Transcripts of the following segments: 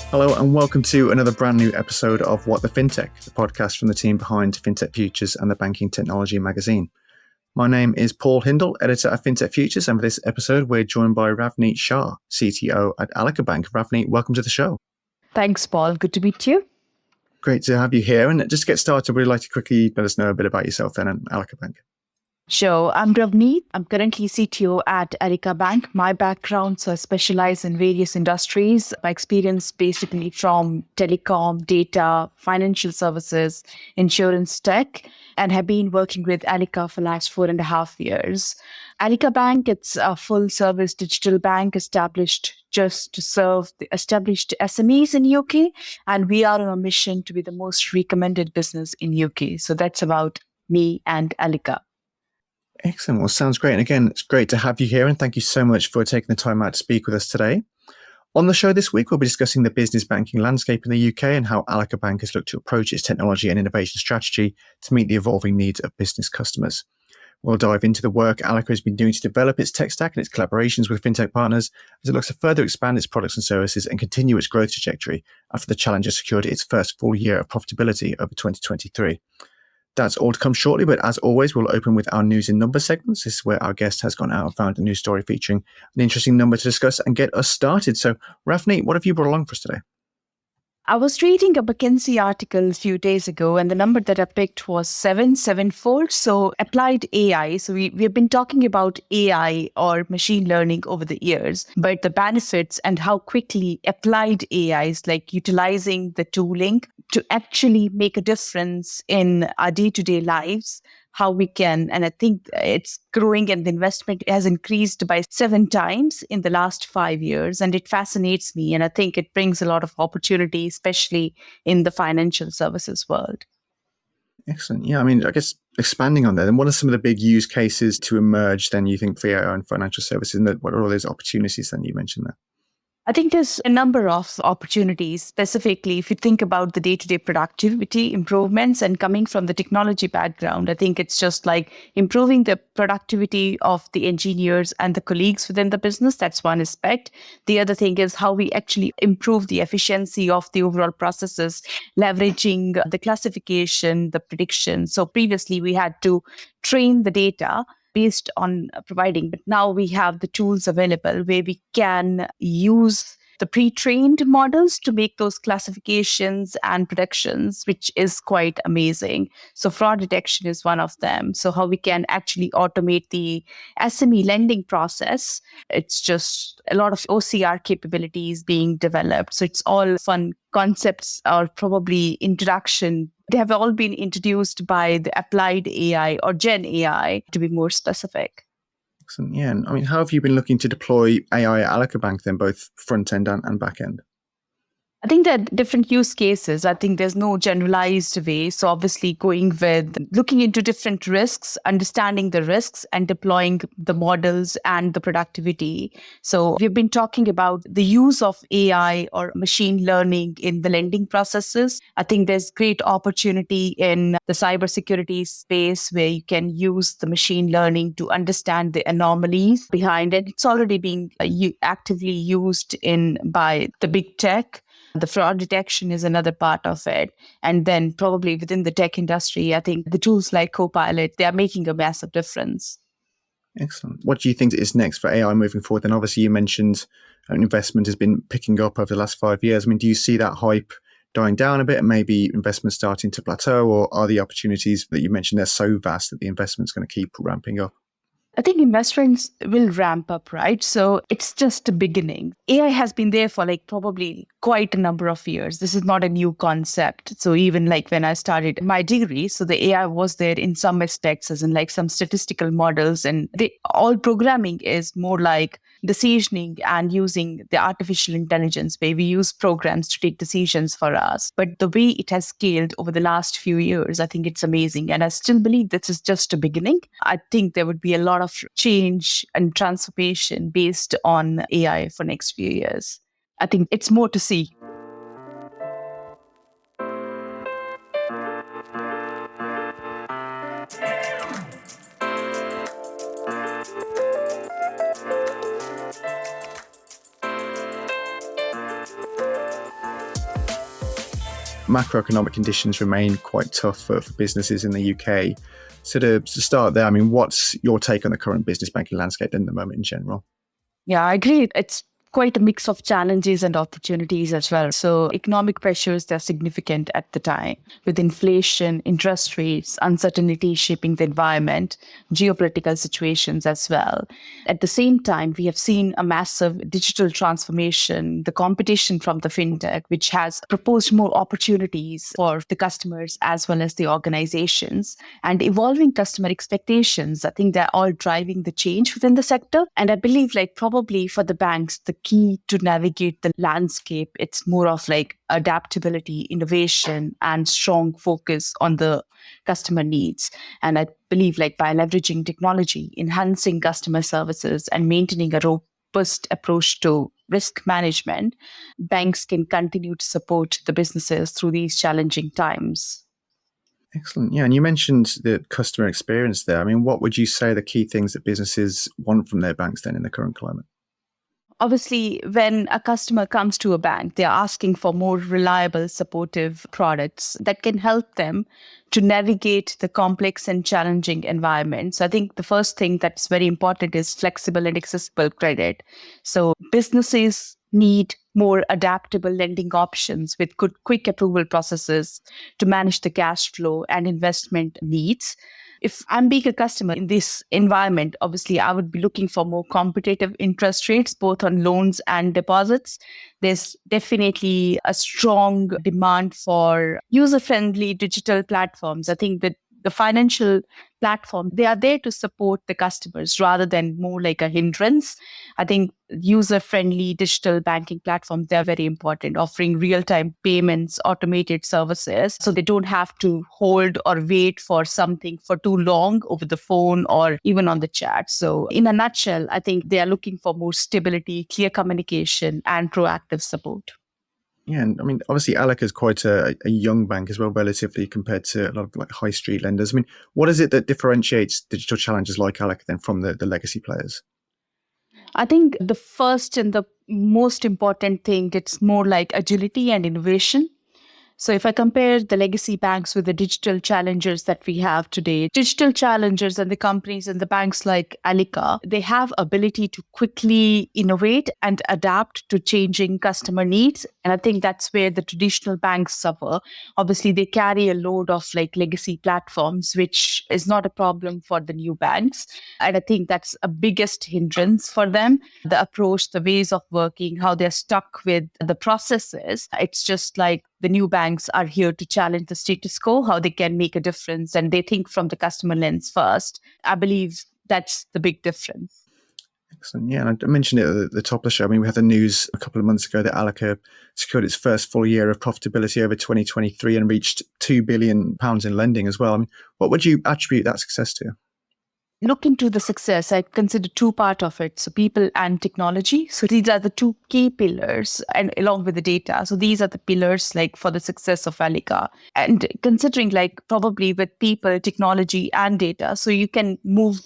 Hello and welcome to another brand new episode of What the FinTech, the podcast from the team behind Fintech Futures and the Banking Technology magazine. My name is Paul Hindle, editor at Fintech Futures, and for this episode we're joined by Ravneet Shah, CTO at Allica Bank. Ravneet, welcome to the show. Thanks, Paul. Good to meet you. Great to have you here. And just to get started, we'd like to quickly let us know a bit about yourself then at Allica Bank. Sure. I'm Ravneet. I'm currently CTO at Allica Bank. My background, so I specialize in various industries. My experience basically from telecom, data, financial services, insurance tech, and have been working with Allica for the last 4.5 years. Allica Bank, it's a full-service digital bank established just to serve the established SMEs in UK, and we are on a mission to be the most recommended business in UK. So that's about me and Allica. Excellent. Well, sounds great. And again, it's great to have you here. And thank you so much for taking the time out to speak with us today. On the show this week, we'll be discussing the business banking landscape in the UK and how Allica Bank has looked to approach its technology and innovation strategy to meet the evolving needs of business customers. We'll dive into the work Allica has been doing to develop its tech stack and its collaborations with fintech partners as it looks to further expand its products and services and continue its growth trajectory after the Challenger secured its first full year of profitability over 2023. That's all to come shortly, but as always, we'll open with our news and numbers segments. This is where our guest has gone out and found a news story featuring an interesting number to discuss and get us started. So, Ravneet, what have you brought along for us today? I was reading a McKinsey article a few days ago, and the number that I picked was 774. So applied AI. So we've been talking about AI or machine learning over the years, but the benefits and how quickly applied AI is like utilizing the tooling to actually make a difference in our day-to-day lives, how we can, and I think it's growing and the investment has increased by 7 times in the last 5 years. And it fascinates me. And I think it brings a lot of opportunity, especially in the financial services world. Excellent. Yeah, I mean, I guess expanding on that, then what are some of the big use cases to emerge then you think for AI and financial services, and what are all those opportunities then you mentioned there? I think there's a number of opportunities, specifically if you think about the day-to-day productivity improvements and coming from the technology background. I think it's just like improving the productivity of the engineers and the colleagues within the business. That's one aspect. The other thing is how we actually improve the efficiency of the overall processes, leveraging the classification, the prediction. So previously we had to train the data based on providing, but now we have the tools available where we can use the pre-trained models to make those classifications and predictions, which is quite amazing. So fraud detection is one of them. So how we can actually automate the SME lending process. It's just a lot of OCR capabilities being developed. So it's all fun concepts or probably introduction. They have all been introduced by the applied AI or Gen AI to be more specific. Excellent. Yeah. And I mean, how have you been looking to deploy AI at Allica Bank then, both front end and back end? I think there are different use cases. I think there's no generalized way. So obviously going with looking into different risks, understanding the risks and deploying the models and the productivity. So we've been talking about the use of AI or machine learning in the lending processes. I think there's great opportunity in the cybersecurity space where you can use the machine learning to understand the anomalies behind it. It's already being actively used by the big tech. The fraud detection is another part of it. And then probably within the tech industry, I think the tools like Copilot, they are making a massive difference. Excellent. What do you think is next for AI moving forward? Then obviously you mentioned investment has been picking up over the last 5 years. I mean, do you see that hype dying down a bit and maybe investment starting to plateau, or are the opportunities that you mentioned, they're so vast that the investment's going to keep ramping up? I think investments will ramp up, right? So it's just a beginning. AI has been there for like probably quite a number of years. This is not a new concept. So even like when I started my degree, so the AI was there in some aspects, as in like some statistical models, and all programming is more like decisioning and using the artificial intelligence where we use programs to take decisions for us. But the way it has scaled over the last few years, I think it's amazing. And I still believe this is just a beginning. I think there would be a lot of change and transformation based on AI for next few years. I think it's more to see. macroeconomic conditions remain quite tough for businesses in the UK. So to start there, I mean, what's your take on the current business banking landscape at the moment in general? Yeah, I agree. It's quite a mix of challenges and opportunities as well. So economic pressures, they're significant at the time with inflation, interest rates, uncertainty shaping the environment, geopolitical situations as well. At the same time, we have seen a massive digital transformation, the competition from the fintech, which has proposed more opportunities for the customers as well as the organizations, and evolving customer expectations. I think they're all driving the change within the sector. And I believe probably for the banks, the key to navigate the landscape, it's more of adaptability, innovation, and strong focus on the customer needs. And I believe by leveraging technology, enhancing customer services, and maintaining a robust approach to risk management, banks can continue to support the businesses through these challenging times. Excellent. Yeah. And you mentioned the customer experience there. I mean, what would you say are the key things that businesses want from their banks then in the current climate? Obviously, when a customer comes to a bank, they're asking for more reliable, supportive products that can help them to navigate the complex and challenging environments. I think the first thing that's very important is flexible and accessible credit. So businesses need more adaptable lending options with good, quick approval processes to manage the cash flow and investment needs. If I'm being a customer in this environment, obviously I would be looking for more competitive interest rates, both on loans and deposits. There's definitely a strong demand for user-friendly digital platforms. I think that the financial platform, they are there to support the customers rather than more like a hindrance. I think user-friendly digital banking platforms, they're very important, offering real-time payments, automated services, so they don't have to hold or wait for something for too long over the phone or even on the chat. So in a nutshell, I think they are looking for more stability, clear communication, and proactive support. Yeah, and I mean, obviously, Allica is quite a young bank as well, relatively compared to a lot of high street lenders. I mean, what is it that differentiates digital challengers like Allica then from the legacy players? I think the first and the most important thing, it's more like agility and innovation. So if I compare the legacy banks with the digital challengers that we have today, digital challengers and the companies and the banks like Allica, they have ability to quickly innovate and adapt to changing customer needs. And I think that's where the traditional banks suffer. Obviously, they carry a load of legacy platforms, which is not a problem for the new banks. And I think that's a biggest hindrance for them. The approach, the ways of working, how they're stuck with the processes. It's just the new banks are here to challenge the status quo, how they can make a difference, and they think from the customer lens first. I believe that's the big difference. Excellent. Yeah, and I mentioned it at the top of the show. I mean, we had the news a couple of months ago that Allica secured its first full year of profitability over 2023 and reached £2 billion in lending as well. I mean, what would you attribute that success to? Looking to the success, I consider two parts of it. So people and technology. So these are the two key pillars, and along with the data. So these are the pillars for the success of Allica. And considering probably with people, technology and data, so you can move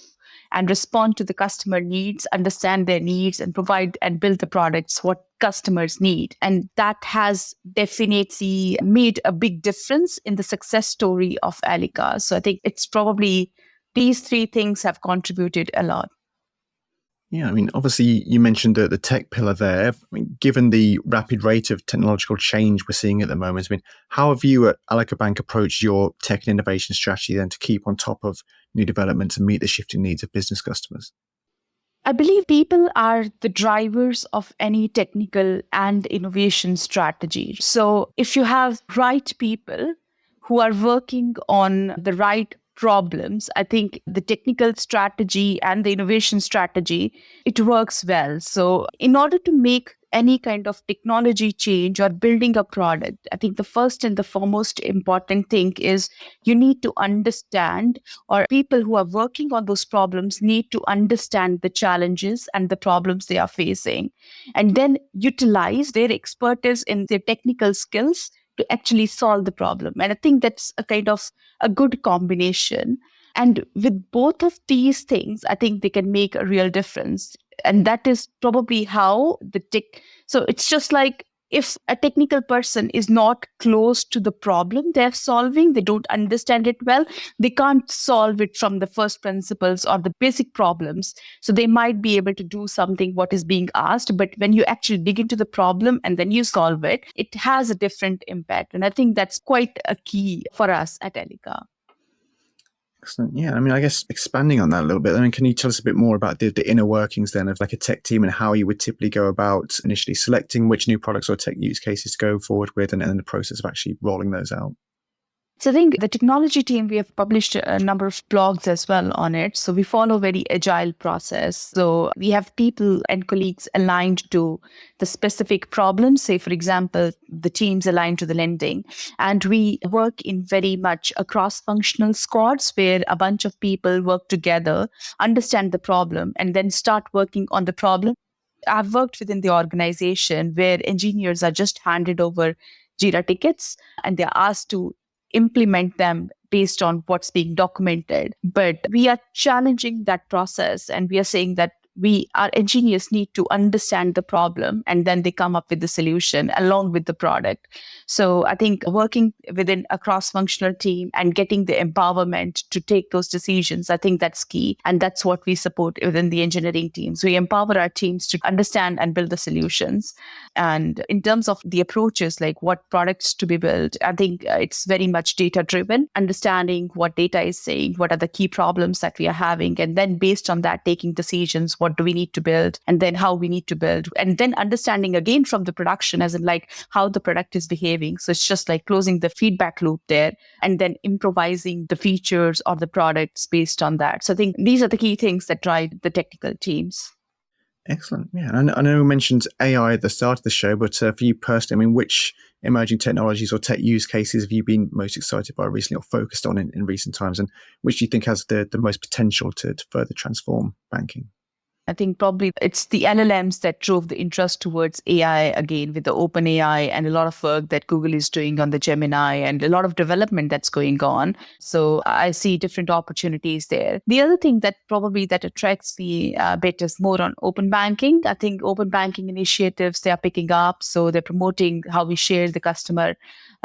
and respond to the customer needs, understand their needs, and provide and build the products what customers need. And that has definitely made a big difference in the success story of Allica. So I think it's probably these three things have contributed a lot. Yeah, I mean, obviously, you mentioned the tech pillar there. I mean, given the rapid rate of technological change we're seeing at the moment, I mean, how have you at Allica Bank approached your tech and innovation strategy then to keep on top of new developments and meet the shifting needs of business customers? I believe people are the drivers of any technical and innovation strategy. So if you have right people who are working on the right problems, I think the technical strategy and the innovation strategy, it works well. So in order to make any kind of technology change or building a product, I think the first and the foremost important thing is you need to understand, or people who are working on those problems need to understand the challenges and the problems they are facing, and then utilize their expertise in their technical skills to actually solve the problem. And I think that's a kind of a good combination. And with both of these things, I think they can make a real difference. And that is probably how the tech. So it's just if a technical person is not close to the problem they're solving, they don't understand it well, they can't solve it from the first principles or the basic problems. So they might be able to do something what is being asked, but when you actually dig into the problem and then you solve it, it has a different impact. And I think that's quite a key for us at Allica. Excellent. Yeah, I mean, I guess expanding on that a little bit, I mean, can you tell us a bit more about the inner workings then of like a tech team and how you would typically go about initially selecting which new products or tech use cases to go forward with and then the process of actually rolling those out? So I think the technology team, we have published a number of blogs as well on it. So we follow very agile process. So we have people and colleagues aligned to the specific problems. Say, for example, the teams aligned to the lending. And we work in very much a cross-functional squads where a bunch of people work together, understand the problem, and then start working on the problem. I've worked within the organization where engineers are just handed over Jira tickets and they're asked to implement them based on what's being documented. But we are challenging that process and we are saying that our engineers need to understand the problem and then they come up with the solution along with the product. So I think working within a cross-functional team and getting the empowerment to take those decisions, I think that's key. And that's what we support within the engineering teams. We empower our teams to understand and build the solutions. And in terms of the approaches, like what products to be built, I think it's very much data-driven, understanding what data is saying, what are the key problems that we are having, and then based on that, taking decisions, what do we need to build, and then how we need to build, and then understanding again from the production, as in like how the product is behaving. So it's just like closing the feedback loop there, and then improvising the features or the products based on that. So I think these are the key things that drive the technical teams. Excellent. Yeah. And I know we mentioned AI at the start of the show, but for you personally, I mean, which emerging technologies or tech use cases have you been most excited by recently or focused on in recent times? And which do you think has the most potential to further transform banking? I think probably it's the LLMs that drove the interest towards AI again with the open AI and a lot of work that Google is doing on the Gemini and a lot of development that's going on. So I see different opportunities there. The other thing that probably that attracts me a bit is more on open banking. I think open banking initiatives, they are picking up. So they're promoting how we share the customer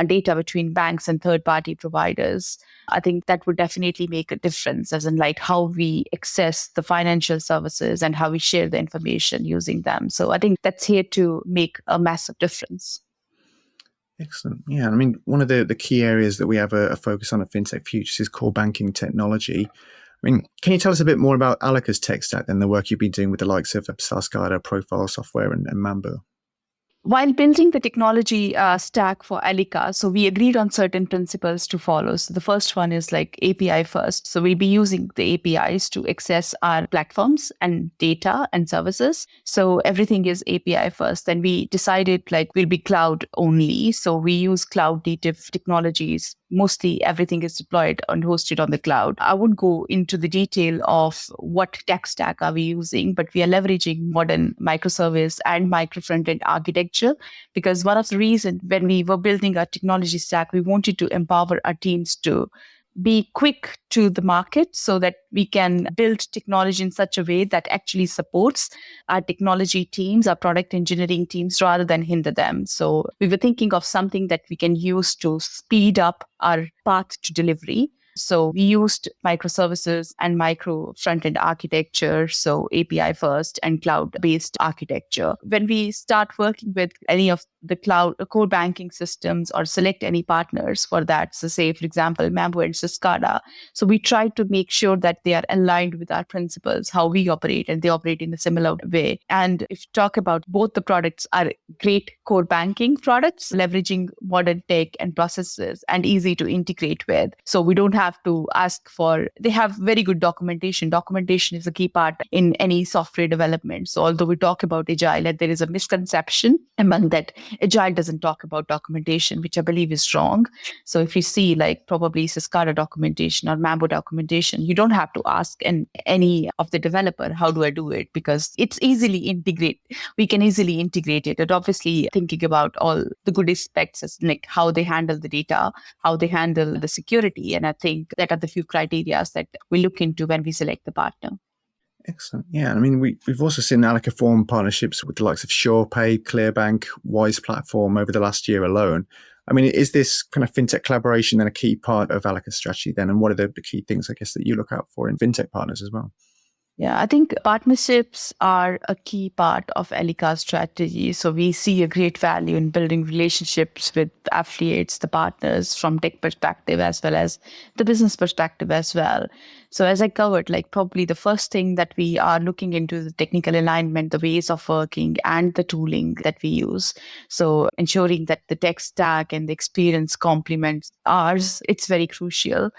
data between banks and third-party providers. I think that would definitely make a difference, as in like how we access the financial services and how we share the information using them. So I think that's here to make a massive difference. Excellent. Yeah. I mean, one of the key areas that we have a focus on at FinTech Futures is core banking technology. I mean, can you tell us a bit more about Allica's tech stack and the work you've been doing with the likes of SaaSCADA, Profile Software, and Mambu? While building the technology stack for Allica, so we agreed on certain principles to follow. So the first one is like API first. So we'll be using the APIs to access our platforms and data and services. So everything is API first. Then we decided like we'll be cloud only. So we use cloud native technologies. Mostly everything is deployed and hosted on the cloud. I won't go into the detail of what tech stack are we using, but we are leveraging modern microservice and micro front-end architecture, because one of the reasons when we were building our technology stack, we wanted to empower our teams to be quick to the market so that we can build technology in such a way that actually supports our technology teams, our product engineering teams, rather than hinder them. So we were thinking of something that we can use to speed up our path to delivery. So we used microservices and micro front-end architecture, so API first and cloud-based architecture. When we start working with any of the cloud core banking systems or select any partners for that, so say, for example, Mambu and SaaSCADA, so we try to make sure that they are aligned with our principles, how we operate, and they operate in a similar way. And if you talk about both the products are great core banking products, leveraging modern tech and processes and easy to integrate with. So we don't have to ask for, they have very good documentation. Documentation is a key part in any software development. So although we talk about agile, there is a misconception among that agile doesn't talk about documentation, which I believe is wrong. So if you see like probably SaaSCADA documentation or Mambu documentation, you don't have to ask any of the developer, how do I do it? Because it's easily integrate. We can easily integrate it. And obviously thinking about all the good aspects as like how they handle the data, how they handle the security. And I think that are the few criteria that we look into when we select the partner. Excellent. Yeah, I mean, we've also seen Allica form partnerships with the likes of SurePay, Clearbank, Wise Platform over the last year alone. I mean, is this kind of fintech collaboration then a key part of Allica's strategy then? And what are the key things, I guess, that you look out for in fintech partners as well? Yeah, I think partnerships are a key part of Allica's strategy. So we see a great value in building relationships with affiliates, the partners from tech perspective, as well as the business perspective as well. So as I covered, like probably the first thing that we are looking into the technical alignment, the ways of working and the tooling that we use. So ensuring that the tech stack and the experience complements ours, it's very crucial.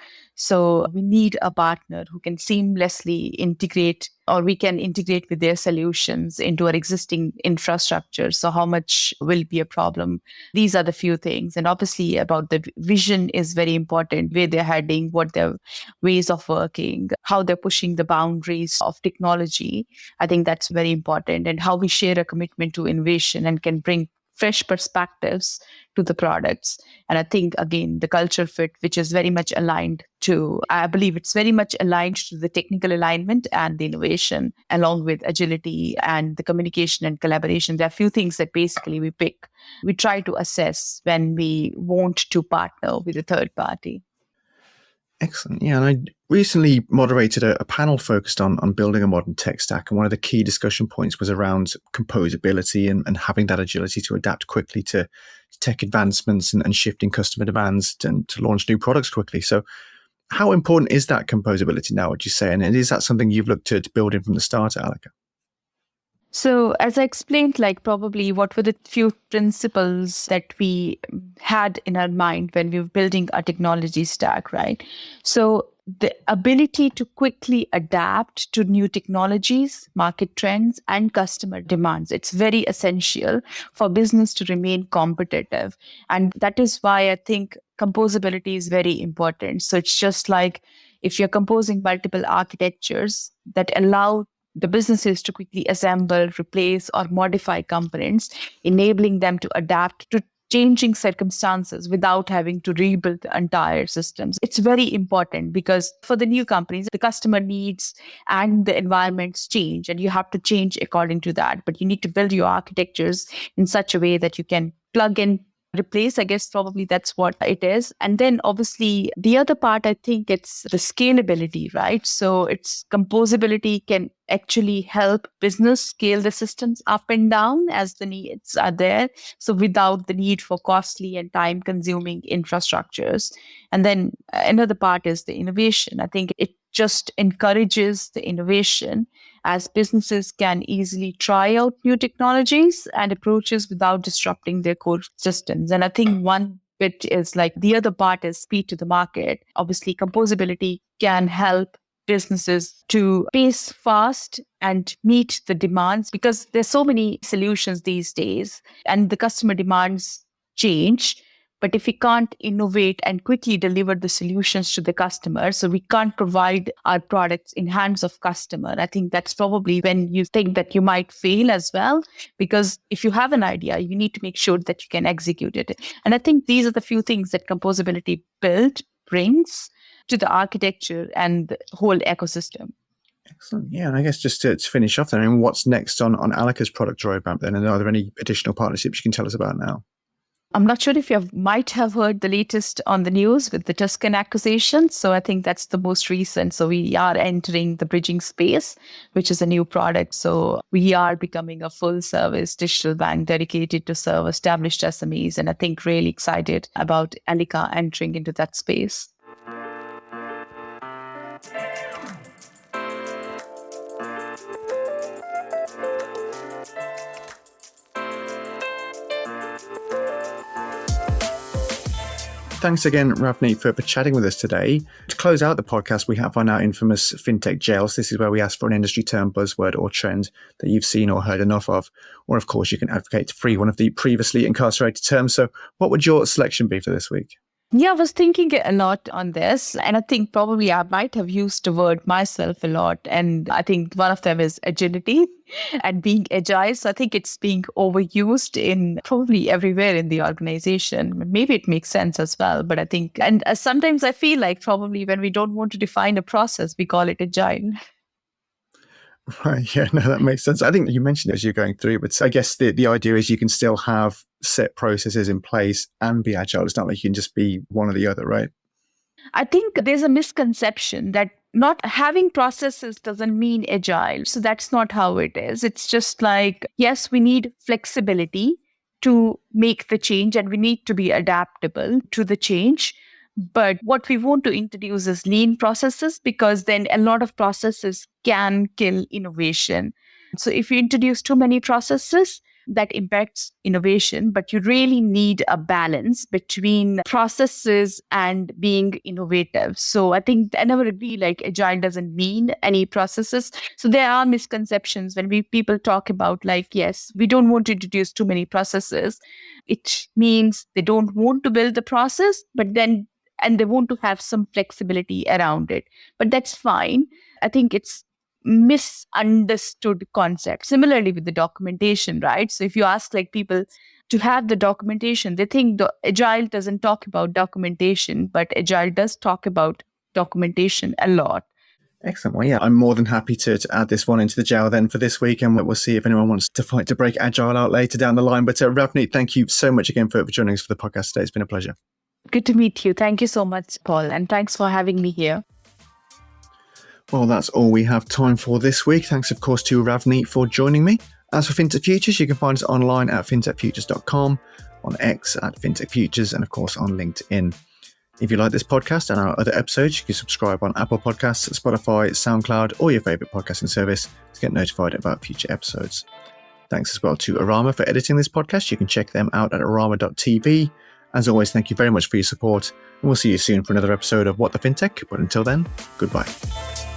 So we need a partner who can seamlessly integrate, or we can integrate with their solutions into our existing infrastructure. So how much will be a problem? These are the few things. And obviously about the vision is very important, where they're heading, what their ways of working, how they're pushing the boundaries of technology. I think that's very important, and how we share a commitment to innovation and can bring fresh perspectives to the products. And I think, again, the culture fit, which is very much aligned to, I believe it's very much aligned to the technical alignment and the innovation, along with agility and the communication and collaboration. There are a few things that basically we try to assess when we want to partner with a third party. Excellent. Yeah, and I recently moderated a panel focused on building a modern tech stack. And one of the key discussion points was around composability and having that agility to adapt quickly to tech advancements and shifting customer demands to launch new products quickly. So how important is that composability now, would you say? And is that something you've looked to build in from the start at Allica? So, as I explained, like probably what were the few principles that we had in our mind when we were building our technology stack, right? So, the ability to quickly adapt to new technologies, market trends, and customer demands. It's very essential for business to remain competitive. And that is why I think composability is very important. So, it's just like if you're composing multiple architectures that allow the businesses to quickly assemble, replace, or modify components, enabling them to adapt to changing circumstances without having to rebuild the entire systems. It's very important because for the new companies, the customer needs and the environments change, and you have to change according to that. But you need to build your architectures in such a way that you can plug in, replace. I guess probably that's what it is. And then obviously the other part, I think it's the scalability, right? So it's composability can actually help business scale the systems up and down as the needs are there. So without the need for costly and time consuming infrastructures. And then another part is the innovation. I think it just encourages the innovation as businesses can easily try out new technologies and approaches without disrupting their core systems. And I think one bit is like the other part is speed to the market. Obviously, composability can help businesses to pace fast and meet the demands because there's so many solutions these days and the customer demands change. But if we can't innovate and quickly deliver the solutions to the customer, so we can't provide our products in hands of customer, I think that's probably when you think that you might fail as well. Because if you have an idea, you need to make sure that you can execute it. And I think these are the few things that composability brings to the architecture and the whole ecosystem. Excellent. Yeah, and I guess just to finish off then, I mean, what's next on Allica's product roadmap then? And are there any additional partnerships you can tell us about now? I'm not sure if you might have heard the latest on the news with the Tuscan acquisition. So I think that's the most recent. So we are entering the bridging space, which is a new product. So we are becoming a full service digital bank dedicated to serve established SMEs. And I think really excited about Allica entering into that space. Thanks again, Ravneet, for chatting with us today. To close out the podcast, we have on our infamous Fintech Jail. So this is where we ask for an industry term, buzzword, or trend that you've seen or heard enough of. Or, of course, you can advocate to free one of the previously incarcerated terms. So what would your selection be for this week? Yeah, I was thinking a lot on this, and I think probably I might have used the word myself a lot. And I think one of them is agility and being agile. So I think it's being overused in probably everywhere in the organization. Maybe it makes sense as well, but I think, and sometimes I feel like probably when we don't want to define a process, we call it agile. Right. Yeah, no, that makes sense. I think you mentioned it as you're going through, but I guess the idea is you can still have set processes in place and be agile. It's not like you can just be one or the other, right? I think there's a misconception that not having processes doesn't mean agile. So that's not how it is. It's just like, yes, we need flexibility to make the change and we need to be adaptable to the change. But what we want to introduce is lean processes because then a lot of processes can kill innovation. So if you introduce too many processes, that impacts innovation, but you really need a balance between processes and being innovative. So I think I never agree like agile doesn't mean any processes. So there are misconceptions when people talk about like, yes, we don't want to introduce too many processes. It means they don't want to build the process, but then and they want to have some flexibility around it. But that's fine. I think it's misunderstood concept. Similarly with the documentation, right? So if you ask like people to have the documentation, they think the agile doesn't talk about documentation, but agile does talk about documentation a lot. Excellent. Well, yeah, I'm more than happy to add this one into the jail then for this week, and we'll see if anyone wants to fight to break agile out later down the line. But Ravneet, thank you so much again for joining us for the podcast today. It's been a pleasure. Good to meet you. Thank you so much, Paul, and thanks for having me here. Well, that's all we have time for this week. Thanks, of course, to Ravneet for joining me. As for Fintech Futures, you can find us online at fintechfutures.com, on X at Fintech Futures, and of course on LinkedIn. If you like this podcast and our other episodes, you can subscribe on Apple Podcasts, Spotify, SoundCloud, or your favourite podcasting service to get notified about future episodes. Thanks as well to Arama for editing this podcast. You can check them out at arama.tv. As always, thank you very much for your support, and we'll see you soon for another episode of What the FinTech. But until then, goodbye.